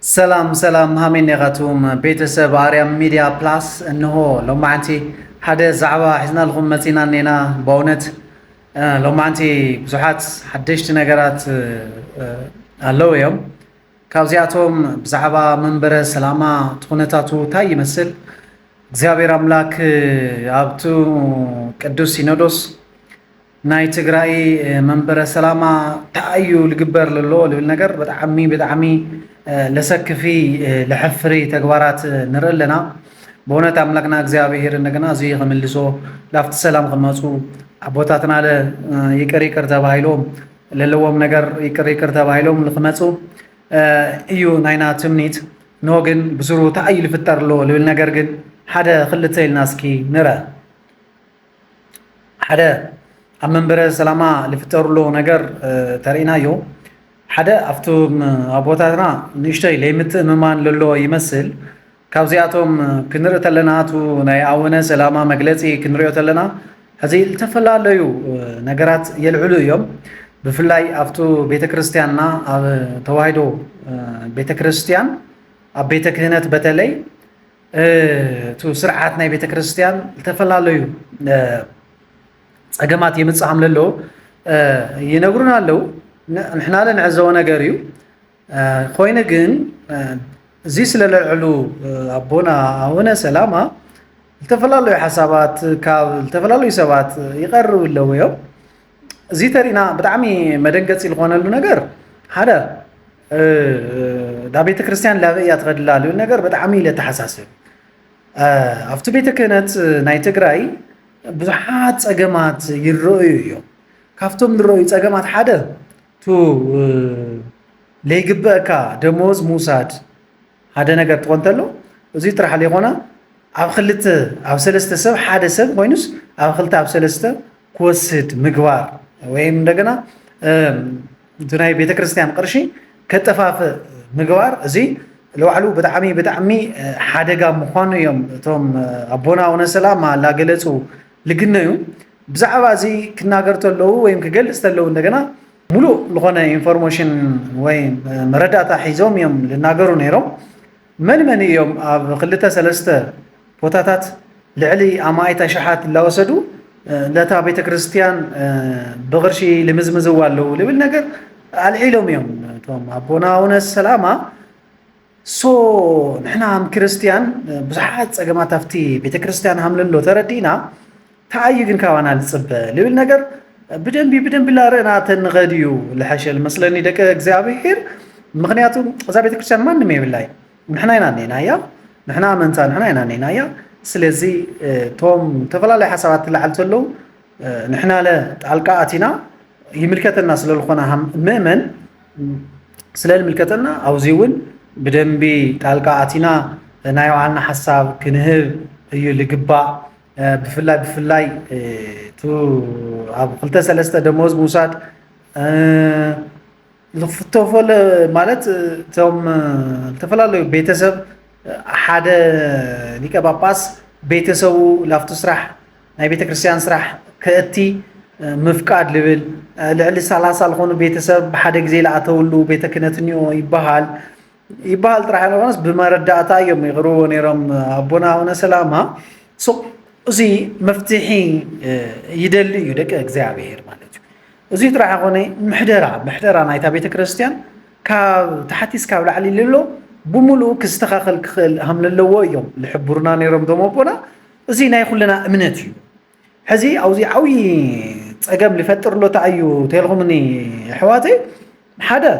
سلام هامين نغاتوم بيتسب آريام ميديا بلاس إنه لو ما أنتي حدا زعوا حزنا لهم متينا نينا بونت لو ما أنتي بزحات حدشت نجارات اللو يوم كوزياتهم بزعوا منبر سلامة تخونتاتو تاي مثل እግዚአብሔር አምላክ አብቱ ቅዱስ ሲኖዶስ ናይ ትግራይ መንበረ ሰላማ ታዩ ልግበር ለሎ ልብል ነገር በጣዕሚ ለሰክፊ ለሕፍሪ ተግባራት ንረለና በእውነት አምላክና እግዚአብሔር እንደገና እዚ ከመልሶ ላፍት ሰላም ከመጹ አቦታትና ይቅር ተባሂሎም ለለዎም ነገር ይቅር ተባሂሎም ለከመጹ እዩ ናይና ትምኒት ኖ ግን ብዝሩ ታዩ ልፍጠርሎ ልብል ነገር ግን حدا خلت الناسكي نرى حدا أمن سلاما لفتر له نجر ترينا يو حدا أفتوم أبوتنا نشتري ليمت ممان للو يمثل كوزياتهم كنرة تلنا تو نيعونا سلاما مجلسي كنرة تلنا هذه التفلا ليو نجرات يلعلو يوم بفلاي أفتو بيت كريستياننا توايدو بيت كريستيان بيت كهنة بتلي تو سرعتنا بيت كريستيان التفلالو أجمعت يمتصهم للو ينقرنا له نحنا لنعزو نجاريو خوينا جن زيس للعلو أبونا هنا سلامة التفلالو حسابات كاب التفلالو حسابات يقرروا له يوم زي ترينا بدعمي مدنقة الغونا له نجار هذا دا بيت كريستيان لا يتغدل له نجار بدعمي لتحساسه أفتو بيت كانت ناي تجراي بزحات أجمعات يرؤيو كافتم الرؤية أجمعات حدا تو ليجبكا دموز موساد هذا نجار تقنتلو وزي ترى حالي هنا أو خلت أو سلسته سب حدا سب وينوس أو خلت أو سلسته كوسد مجوار وين دقنا دناي بيت كريستيان قرشي كتفاف مجوار زي لو علو بدعمي حدقة مخانو يوم توم أبونا ونسلام لا قلتو لقنايو بزعبا زي كنا قرتو اللو ويم كقلست اللو اندقنا ملو لغانا انفورموشن ويم مرداتا حيزوم يوم لناقرو نيرو من يوم قلتا سلستا بوتاتات لعلي أمايتا شحات اللي وسدو لتا بيت كريستيان بغرشي لمزمزوالو لبل نقر العيلوم يوم توم أبونا ونسلام سو نحنا هم كريستيان بزحات أجمع تفتي بيت كريستيان هم للو تردينا تعيقن كوانا للصب لبل نجر بدن بلا رأنا تنغديو لحشل مثلا يدك إجزابير مغنياتو إذا بيت كريستيان ما نمي بالله نحنا ينانينا يا نحنا منتان نحنا ينانينا يا سلزي توم تفلا لي حسابات اللي علتلو نحنا لا تعلقاتنا يملكت الناس للخنا هم مؤمن سلال ملكتنا أو زيون بدنبي تعلقاتنا نايو عنا حساب كنهب اللي قبع بفلاي تو قلت سلسته دموز موساد لفتوفل مالت توم تفلالو بيتسب حدا نيكا باباس بيتسبو لافتو سرح ناي بيت كريستيان سرح كأتي مفقاد لبل لعلي سالاسا لخونو بيتسب بحدا جزي لعتولو بيت كنتنيو يبال ترى أنا وناس بمرداتا يوم يغرون يرم أبونا هنا سلامة سو زي مفتاحين يدل يدك إجزابير مالك زي ترى هوني محدرة نايتا بيت كريستيان كتحتيس كابل علي للو بملو كستخاخل هم للو يوم لحبرنا يرم دوم أبونا زي ناي خلنا أمنتي هذي أو زي عوي أجمع لفتر له تعيو تلغمني حواتي حدا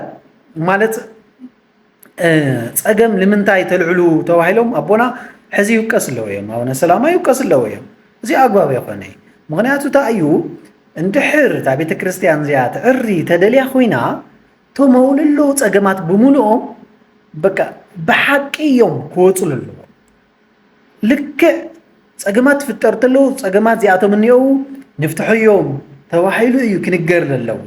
مالت أجمع لمنتاي تلعلو توهيلهم أبونا حزي يقص اللويم أو نسلامة يقص اللويم زي أقوى بيقوني مغنياتو تأيو اندحر تابيت كريستيان زيات عري تدلي أخوينا تو مول اللوت أجمعت بمولهم بكا بحقي يوم كوتل اللو لك أجمعت في الترتلو أجمعت زياتو من يوم نفتحو يوم توهيلو يمكن يقرر اللو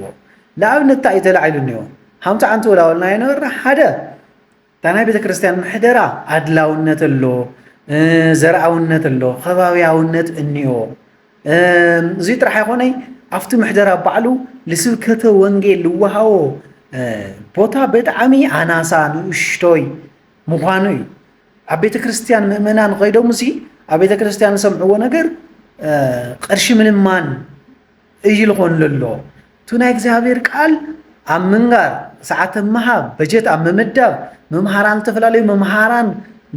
لا نتاي تلعلو اليوم هم تعنتو لا ولا ينور حدا تانا بيت كريستيان محدرة عدلاونة اللو زرعونة اللو خباوياونة النيو زيت راح يخوني أفتو محدرة بعلو لسلكته وانجيل لوهاو ቦታ ብጣዕሚ ኣናሳ ንእሽቶይ ምዃኑ እዩ ኣብ ቤተ ክርስቲያን ምእመናን ኸይዶም እዚ ኣብ ቤተ ክርስቲያን ዝሰምዕዎ ነገር ቅርሺ ምልማን እዩ ልኾን ዘሎ እቲ ናይ እግዚኣብሔር ቃል ኣብ ምንጋር ሰዓት ምሃብ በጀት ኣብ ምምዳብ መምሃራን ዝተፈላለዩ መምሃራን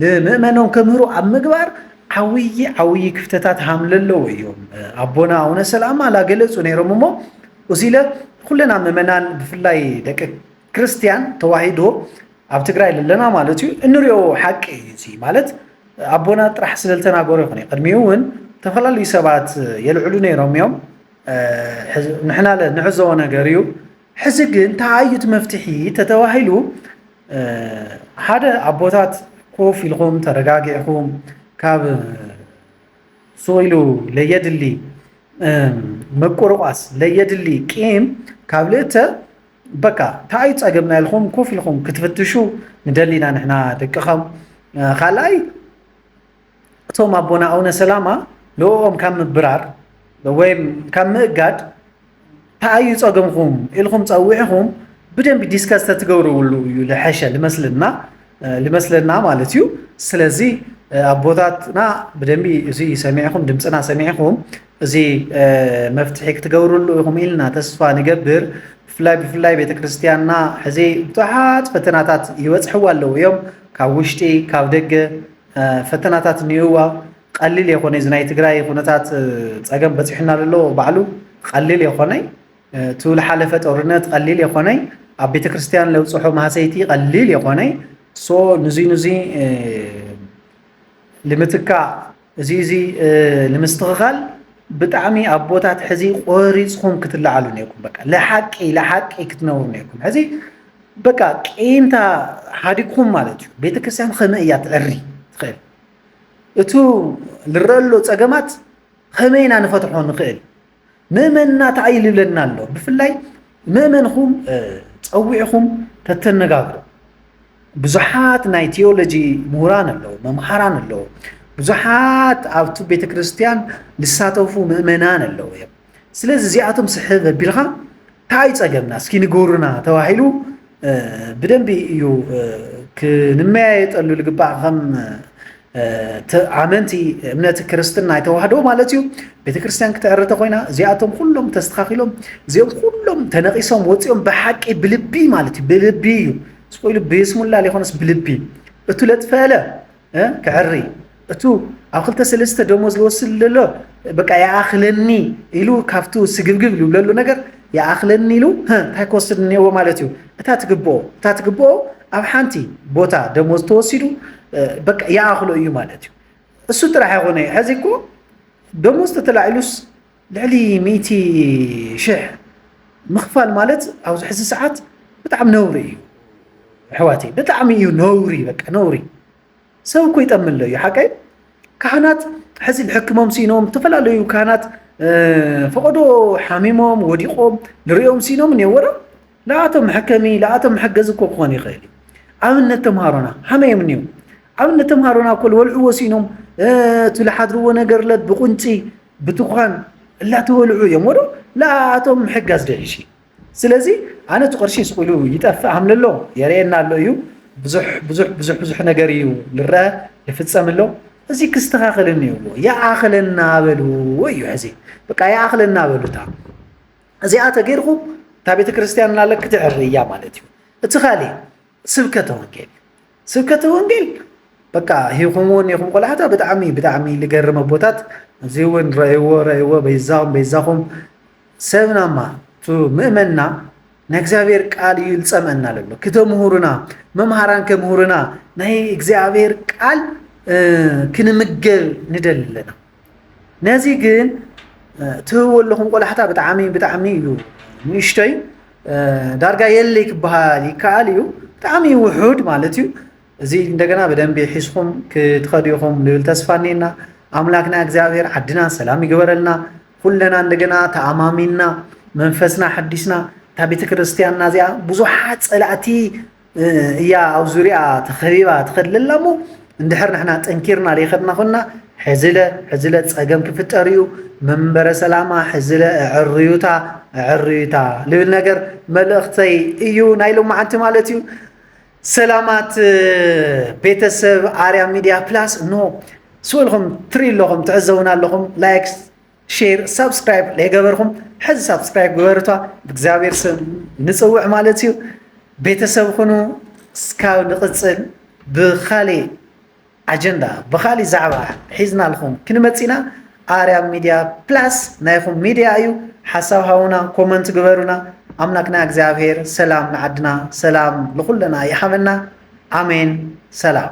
ንምእመኖም ከምህሩ ኣብ ምግባር ዓብይ ክፍተታት ሃምለለው እዮም ኣቦና ኣቡነ ሰላማ ላገለጹ ነይሮም እሞ እዚ ለ ኩለና ምእመናን ብፍላይ ደቂ ክርስቲያን ተዋሂዶ ኣብ ትግራይ ለለና ማለት እዩ እንሪኦ ሓቂ እዚ ማለት ኣቦና ጥራሕ ስለልተናገሩ ይኹን ቅድሚኡ እውን ተፈላለዩ ሰባት የልዕሉ ነይሮም እዮም ንሕና ንዕዘቦ ነገር እዩ ሕዚ ግን ተኣዩት መፍትሒ ተተዋሂሉ ሓደ ኣቦታት ኮፍ ኢልኩም ተረጋጊዕኩም ካብ ሶይሉ ለየድሊ መቆርቋስ ለየድሊ ቂም ካብ ልእተ በቃ ተኣዩ ፀገምና ኢልኩም ኮፍ ኢልኩም ክትፍትሹ ንደሊና ንሕና ደቅኸም ካልኣይ እቶም ኣቦና ኣቡነ ሰላማ ልኦም ካብ ምብራር ወይም ካብ ምእጋድ ተኣዩ ፀገምኩም ኢልኩም ፀዊዕኩም ብደንቢ ዲስከስ ተትገብርውሉ እዩ ልሐሸ ልመስለና ማለት እዩ ስለዚ ኣቦታትና ብደንቢ እዚ ሰሚዕኩም ድምፅና ሰሚዕኩም እዚ መፍትሒ ክትገብርሉ ኢኹም ኢልና ተስፋ ንገብር ብፍላይ ቤተክርስትያንና ሕዚ ብዙሓት ፈተናታት ይበፅሕዋ ኣለዉ እዮም ካብ ውሽጢ ካብ ደገ ፈተናታት ንይዋ ቀሊል የኾነ እዚ ናይ ትግራይ ኩነታት ፀገም በፂሕና ዘሎ ባዕሉ ቀሊል የኾነይ እቲ ዝሓለፈ ጦርነት ቀሊል የኾነይ ኣብ ቤተክርስትያን ለውፅሖ ማህሰይቲ ቀሊል የኾነይ ሶ ንዙ ልምትካእ እዚ ንምስትኽኻል ብጣዕሚ ኣቦታት ሕዚ ቆሪፅኩም ክትለዓሉ ነይኩም በቃ ለሓቂ ክትነብሩ ነይኩም ሕዚ በቃ ቂምታ ሓዲግኩም ማለት እዩ ቤተክርስትያን ከመይ እያ ትዕሪ ትኽእል እቱ ዝረአሎ ፀገማት ከመይና ንፈትሖ ንኽእል ምእመንና ተኣይል ይብለና ኣሎ ብፍላይ ምእመንኹም ፀዊዕኹም ተተነጋግሩ ብዙሓት ናይ ቴዎሎጂ ምሁራን ኣለዉ መምሃራን ኣለዉ ብዙሓት ኣብቲ ቤተክርስትያን ዝሳተፉ ምእመናን ኣለዉ እዮም ስለዚ እዚኣቶም ስሕብ ኣቢልካ እንታይ ፀገምና እስኪ ንገብሩና ተባሂሉ ብደንቢ እዩ ክንመያየጠሉ ዝግባእ ከም ኣመንቲ እምነት ክርስትና ይተዋህዶ ማለት እዩ ቤተክርስትያን ክትዕርተ ኮይና እዚኣቶም ኩሎም ተስተኻኺሎም እዚኦም ኩሎም ተነቂሶም ወፂኦም ብሓቂ ብልቢ ማለት እዩ ብልቢ እዩ ስቆይሉ ብስሙላ ሊኾነስ ብልቢ እቱ ለጥፈለ ክዕሪ እቱ ኣብ 2-3 ደሞዝ ዝወስድ ዘሎ በቃ ያኣኽለኒ ኢሉ ካብቱ ስግብግብ ዝብለሉ ነገር ያኣኽለኒ ኢሉ እንታይ ክወስድ እኒአዎ ማለት እዩ እታ ትግብኦ ኣብ ሓንቲ ቦታ ደሞዝ ተወሲዱ በቃ ያኣኽሎ እዩ ማለት እዩ እሱ ጥራሕ ይኾነ ሕዚ እኮ ደሞዝ ተተላዒሉስ ልዕሊ 100,000 ምኽፋል ማለት ኣብዚ ሕዚ ሰዓት ብጣዕሚ ነውሪ እዩ ኣሕዋተይ ብጣዕሚ እዩ ነውሪ በቃ ነውሪ ሰብ እኮ ይጠምሎ እዩ ሓቀይ ካህናት ሕዚ ዝሕክሞም ሲኖም ዝተፈላለዩ ካህናት ፈቐዶ ሓሚሞም ወዲቖም ንሪኦም ሲኖም እኒአወሮ ለኣቶም መሐከሚ ለኣቶም መሐገዚ እኮ ክኾን ይኽእል እዩ ኣብነት ተምሃሮና ሓመዮም እኒኡ ኣብነት ተምሃሮና እኮ ዝወልዕዎ ሲኖም እቲ ዝሓድርዎ ነገርለት ብቁንጪ ብትኳን እላተወልዑ እዮም ወዶ ለኣቶም ምሕጋዝ ደዒሽ ስለዚ ኣነ እቲ ቅርሺ ስቁኢሉ ይጠፍእ ሃምለሎ የርየና ኣሎ እዩ ብዙሕ ነገር እዩ ዝረአ ይፍፀም ኣሎ እዚ ክስተኻኸለኒ እዎ ያኣኽለና በልዎ እዩ ሕዚ በቃ ያኣኽለና በሉታ እዚኣ ተገይርኩም እታ ቤተ ክርስቲያን ናለ ክትዕሪ እያ ማለት እዩ እቲ ካሊእ ስብከተ ወንጌል በቃ ሂኹምውን ኢኹም ቆልዓታ ብጣዕሚ ልገርም ኣቦታት እዚ እውን ረእይዎ በይዛኹም ሰብናማ ቱ ምእመንና ናይ እግዚኣብሔር ቃል እዩ ዝፀምአና ዘሎ ክተምህሩና መምሃራን ከምህሩና ናይ እግዚኣብሔር ቃል ክንምገብ ንደሊ ኣለና ነዚ ግን ትህብዎ ኣለኹም ቆልዓታ ብጣዕሚ እዩ ንእሽቶይ ዳርጋ የለይ ክበሃል ይከኣል እዩ ብጣዕሚ ውሑድ ማለት እዩ እዚ እንደገና ብደንቢ ሒዝኩም ክትኸዱ ኢኹም ልብል ተስፋ እኒአና ኣምላክና እግዚኣብሔር ዓድና ሰላም ይግበረልና ኩለና እንደገና ተኣማሚና መንፈስና ሓዲስና እታ ቤተ ክርስቲያንና እዚኣ ብዙሓት ፀላእቲ እያ ኣብ ዙርያ ተኸቢባ ትኸድለላ እሞ እንድሕር ንሕና ጠንኪርና ዘይኸድና ኮንና ሕዝለ ፀገም ክፍጠር እዩ መንበረ ሰላማ ሕዝለ ዕርዩታ ልብል ነገር መልእኽተይ እዩ ናይ ሎማዓንቲ ማለት እዩ። ሰላማት ቤተሰብ ኣርያም ሚድያ ፕላስ እኖ ስበልኩም ትሪኡ ኣለኹም ትዕዘቡና ኣለኹም ላይክ ሼር ሰብስክራይብ ለይገበርኩም ሕዚ ሰብስክራይብ ግበርቷ ብእግዚአብሔር ስም ንፅውዕ ማለት እዩ። ቤተሰብ ኩኑ እስካብ ንቕፅል ብኻሊእ ኣጀንዳ ብኻሊእ ዛዕባ ሒዝና ኣለኹም ክንመፂና ኣርያም ሚድያ ፕላስ ናይኹም ሚድያ እዩ። ሓሳብ ሃቡና ኮመንት ግበሩና። ኣምላክና እግዚአብሔር ሰላም ንዓድና ሰላም ንኹለና ይሓበና። ኣሜን። ሰላም